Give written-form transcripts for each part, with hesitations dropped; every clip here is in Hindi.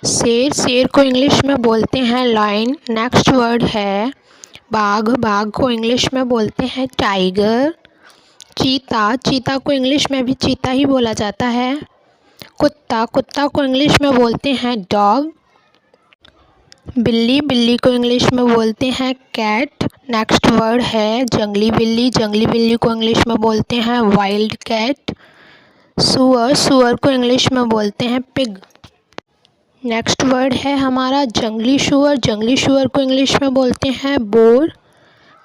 शेर, शेर को इंग्लिश में बोलते हैं लायन। नेक्स्ट वर्ड है बाघ, बाघ को इंग्लिश में बोलते हैं टाइगर। चीता, चीता को इंग्लिश में भी चीता ही बोला जाता है। कुत्ता, कुत्ता को इंग्लिश में बोलते हैं डॉग। बिल्ली, बिल्ली को इंग्लिश में बोलते हैं कैट। नेक्स्ट वर्ड है जंगली बिल्ली, जंगली बिल्ली को इंग्लिश में बोलते हैं वाइल्ड कैट। सुअर, सुअर को इंग्लिश में बोलते हैं पिग। नेक्स्ट वर्ड है हमारा जंगली सुअर, जंगली सुअर को इंग्लिश में बोलते हैं बोर।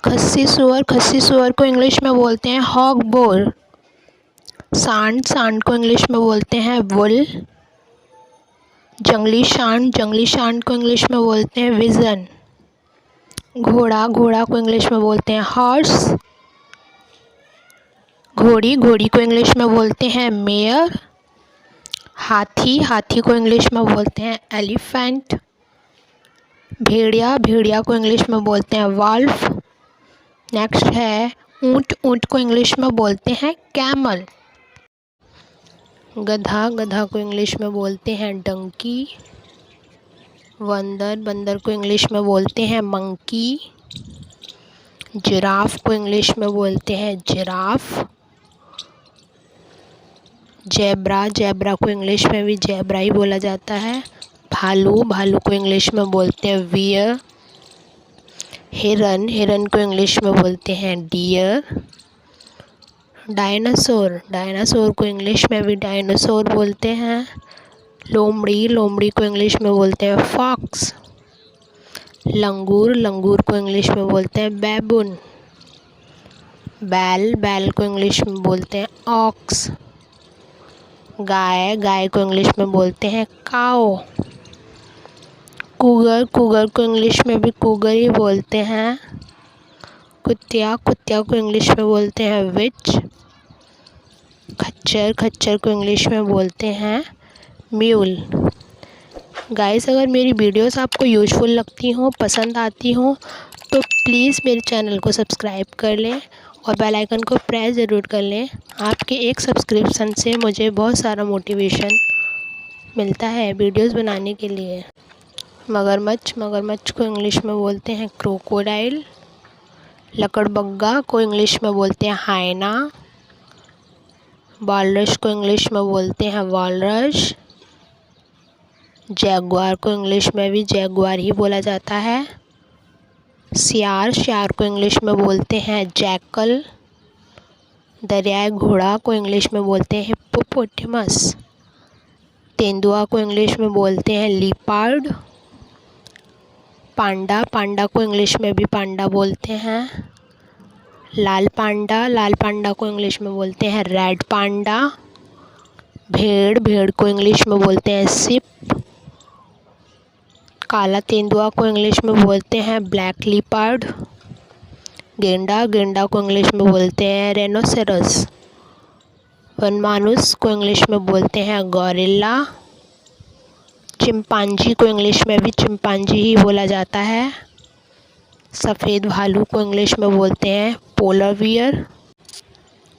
खस्सी सुअर, खस्सी सुअर को इंग्लिश में बोलते हैं हॉग बोर। सांड, सांड को इंग्लिश में बोलते हैं वुल। जंगली सांड, जंगली सांड को इंग्लिश में बोलते हैं विजन। घोड़ा, घोड़ा को इंग्लिश में बोलते हैं हॉर्स। घोड़ी, घोड़ी को इंग्लिश में बोलते हैं मेयर। हाथी, हाथी को इंग्लिश में बोलते हैं एलिफेंट। भेड़िया, भेड़िया को इंग्लिश में बोलते हैं वॉल्फ। नेक्स्ट है ऊंट, ऊंट को इंग्लिश में बोलते हैं कैमल। गधा, गधा को इंग्लिश में बोलते हैं डंकी। बंदर, बंदर को इंग्लिश में बोलते हैं मंकी। जिराफ को इंग्लिश में बोलते हैं जिराफ। जेब्रा, जेब्रा को इंग्लिश में भी जेब्रा ही बोला जाता है। भालू, भालू को इंग्लिश में बोलते हैं वियर। हिरन, हिरन को इंग्लिश में बोलते हैं डियर। डायनासोर, डायनासोर को इंग्लिश में भी डायनासोर बोलते हैं। लोमड़ी, लोमड़ी को इंग्लिश में बोलते हैं फॉक्स। लंगूर, लंगूर को इंग्लिश में बोलते हैं बैबून। बैल, बैल को इंग्लिश में बोलते हैं ऑक्स। गाय, गाय को इंग्लिश में बोलते हैं काओ। कूगर, कूगर को इंग्लिश में भी कूगर ही बोलते हैं। कुतिया, कुतिया को इंग्लिश में बोलते हैं विच। खच्चर, खच्चर को इंग्लिश में बोलते हैं म्यूल। गाइस, अगर मेरी वीडियोस आपको यूज़फुल लगती हों, पसंद आती हों, तो प्लीज़ मेरे चैनल को सब्सक्राइब कर लें और बेल आइकन को प्रेस ज़रूर कर लें। आपके एक सब्सक्रिप्शन से मुझे बहुत सारा मोटिवेशन मिलता है वीडियोस बनाने के लिए। मगरमच्छ, मगरमच्छ को इंग्लिश में बोलते हैं क्रोकोडाइल। लकड़बग्गा को इंग्लिश में बोलते हैं हाइना। वालरस को इंग्लिश में बोलते हैं वॉलरस। जैगुआर को इंग्लिश में भी जैगुआर ही बोला जाता है। सियार, सियार को इंग्लिश में बोलते हैं जैकल। दरियाई घोड़ा को इंग्लिश में बोलते हैं हिप्पोपोटेमस। तेंदुआ को इंग्लिश में बोलते हैं लीपार्ड। पांडा, पांडा को इंग्लिश में भी पांडा बोलते हैं। लाल पांडा, लाल पांडा को इंग्लिश में बोलते हैं रेड पांडा। भेड़, भेड़ को इंग्लिश में बोलते हैं सिप। काला तेंदुआ को इंग्लिश में बोलते हैं ब्लैक लीपार्ड। गेंडा, गेंडा को इंग्लिश में बोलते हैं रेनोसेरस। वनमानुस को इंग्लिश में बोलते हैं गॉरिल्ला। चिंपांजी को इंग्लिश में भी चिंपांजी ही बोला जाता है। सफ़ेद भालू को इंग्लिश में बोलते हैं पोलर बियर।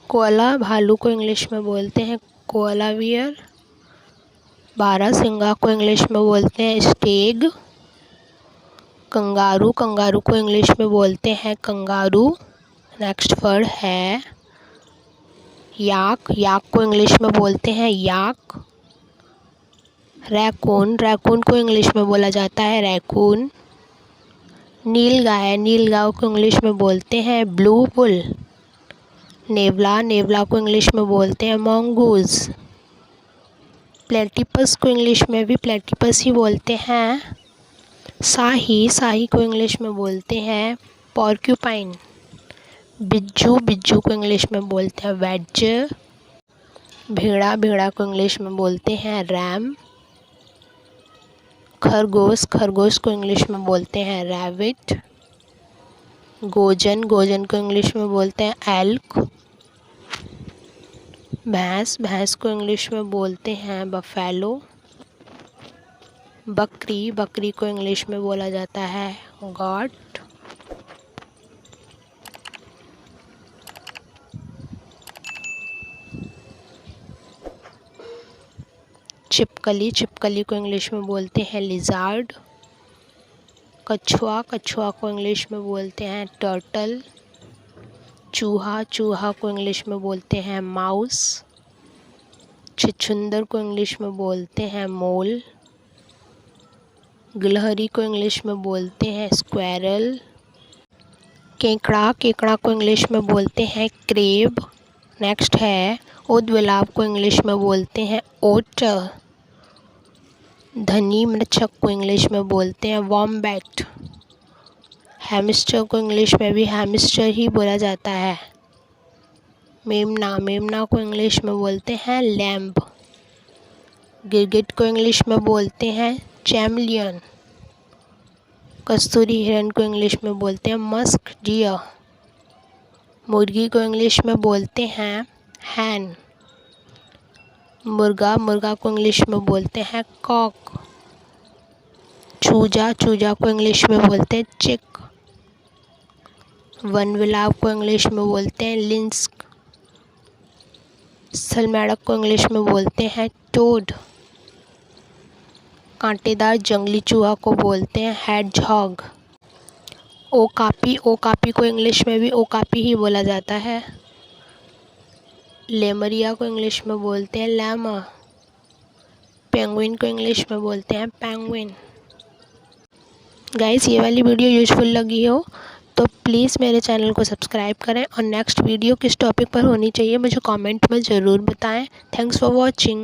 कोअला भालू को इंग्लिश में बोलते हैं कोअला बियर। बारहसिंगा को इंग्लिश में बोलते हैं स्टेग। कंगारू, कंगारू को इंग्लिश में बोलते हैं कंगारू। नेक्स्ट वर्ड है याक, याक को इंग्लिश में बोलते हैं याक। रैकून, रैकून को इंग्लिश में बोला जाता है रैकून। नीलगाय, नीलगाय को इंग्लिश में बोलते हैं ब्लू बुल। नेवला, नेवला को इंग्लिश में बोलते हैं मॉन्गूज। प्लेटिपस को इंग्लिश में भी प्लेटिपस ही बोलते हैं। शाही, शाही को इंग्लिश में बोलते हैं पॉर्क्यूपाइन। बिज्जू, बिज्जू को इंग्लिश में बोलते हैं वैडजर। भेड़ा, भेड़ा को इंग्लिश में बोलते हैं रैम। खरगोश, खरगोश को इंग्लिश में बोलते हैं रैबिट। गोजन, गोजन को इंग्लिश में बोलते हैं एल्क। भैंस, भैंस को इंग्लिश में बोलते हैं बफेलो। बकरी, बकरी को इंग्लिश में बोला जाता है गॉट। छिपकली, छिपकली को इंग्लिश में बोलते हैं लिजार्ड। कछुआ, कछुआ को इंग्लिश में बोलते हैं टर्टल। चूहा, चूहा को इंग्लिश में बोलते हैं माउस। छछूंदर को इंग्लिश में बोलते हैं मोल। गिलहरी को इंग्लिश में बोलते हैं स्क्वेरल। केकड़ा, केकड़ा को इंग्लिश में बोलते हैं क्रेब। नेक्स्ट है ऊदबिलाव को इंग्लिश में बोलते हैं ओटर। धनी मृच्छक को इंग्लिश में बोलते हैं वॉम्बैट। हैमस्टर को इंग्लिश में भी हैमस्टर ही बोला जाता है। मेमना, मेमना को इंग्लिश में बोलते हैं लैम्ब। गिरगिट को इंग्लिश में बोलते हैं चैमलियन। कस्तूरी हिरन को इंग्लिश में बोलते हैं मस्क डियर। मुर्गी को इंग्लिश में बोलते हैं हैन। मुर्गा, मुर्गा को इंग्लिश में बोलते हैं कॉक। चूजा, चूजा को इंग्लिश में बोलते हैं चिक। वनबिलाव को इंग्लिश में बोलते हैं लिंस्क। सलमेड़क को इंग्लिश में बोलते हैं टोड। कांटेदार जंगली चूहा को बोलते हैं हेडजहॉग। ओकापी, ओकापी को इंग्लिश में भी ओकापी ही बोला जाता है। लेमरिया को इंग्लिश में बोलते हैं लैमा। पेंगुइन को इंग्लिश में बोलते हैं पेंगुइन। गाइस, ये वाली वीडियो यूजफुल लगी हो तो प्लीज़ मेरे चैनल को सब्सक्राइब करें और नेक्स्ट वीडियो किस टॉपिक पर होनी चाहिए मुझे कमेंट में ज़रूर बताएं। Thanks for watching.